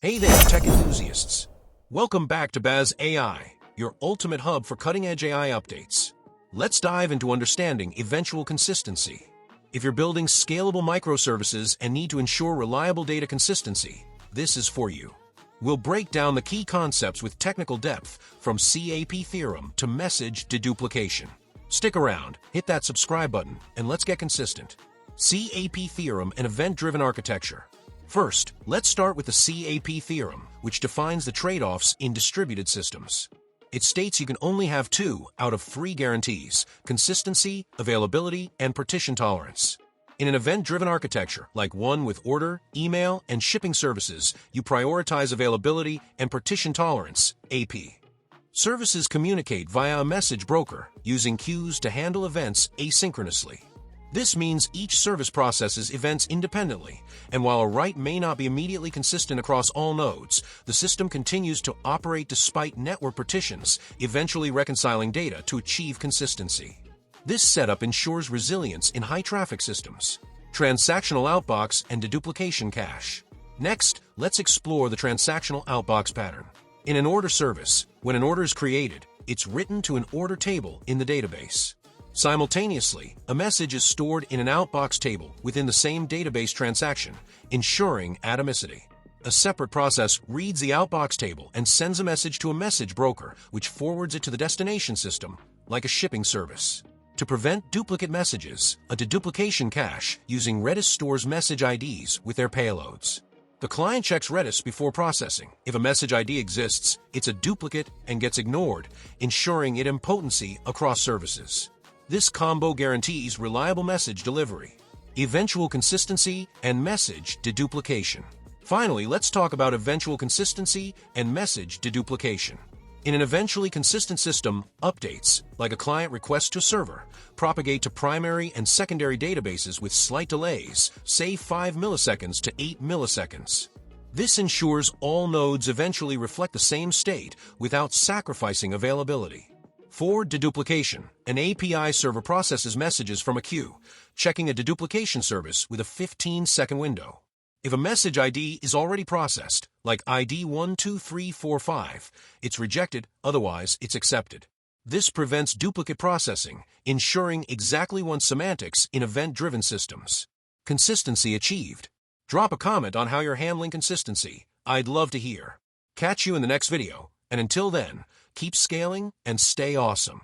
Hey there, tech enthusiasts. Welcome back to Baz AI, your ultimate hub for cutting-edge AI updates. Let's dive into understanding eventual consistency. If you're building scalable microservices and need to ensure reliable data consistency, this is for you. We'll break down the key concepts with technical depth, from CAP theorem to message deduplication. Stick around, hit that subscribe button, and let's get consistent. CAP theorem and event-driven architecture. First, let's start with the CAP theorem, which defines the trade-offs in distributed systems. It states you can only have 2 out of 3 guarantees: consistency, availability, and partition tolerance. In an event-driven architecture, like one with order, email, and shipping services, you prioritize availability and partition tolerance, AP. Services communicate via a message broker, using queues to handle events asynchronously. This means each service processes events independently, and while a write may not be immediately consistent across all nodes, the system continues to operate despite network partitions, eventually reconciling data to achieve consistency. This setup ensures resilience in high-traffic systems. Transactional outbox and deduplication cache. Next, let's explore the transactional outbox pattern. In an order service, when an order is created, it's written to an order table in the database. Simultaneously, a message is stored in an outbox table within the same database transaction, ensuring atomicity. A separate process reads the outbox table and sends a message to a message broker, which forwards it to the destination system, like a shipping service. To prevent duplicate messages, a deduplication cache using Redis stores message IDs with their payloads. The client checks Redis before processing. If a message ID exists, it's a duplicate and gets ignored, ensuring idempotency across services. This combo guarantees reliable message delivery, eventual consistency, and message deduplication. Finally, let's talk about eventual consistency and message deduplication. In an eventually consistent system, updates, like a client request to server, propagate to primary and secondary databases with slight delays, say 5 milliseconds to 8 milliseconds. This ensures all nodes eventually reflect the same state without sacrificing availability. For deduplication, an API server processes messages from a queue, checking a deduplication service with a 15-second window. If a message ID is already processed, like ID 12345, it's rejected, otherwise it's accepted. This prevents duplicate processing, ensuring exactly one semantics in event-driven systems. Consistency achieved. Drop a comment on how you're handling consistency. I'd love to hear. Catch you in the next video, and until then, keep scaling and stay awesome.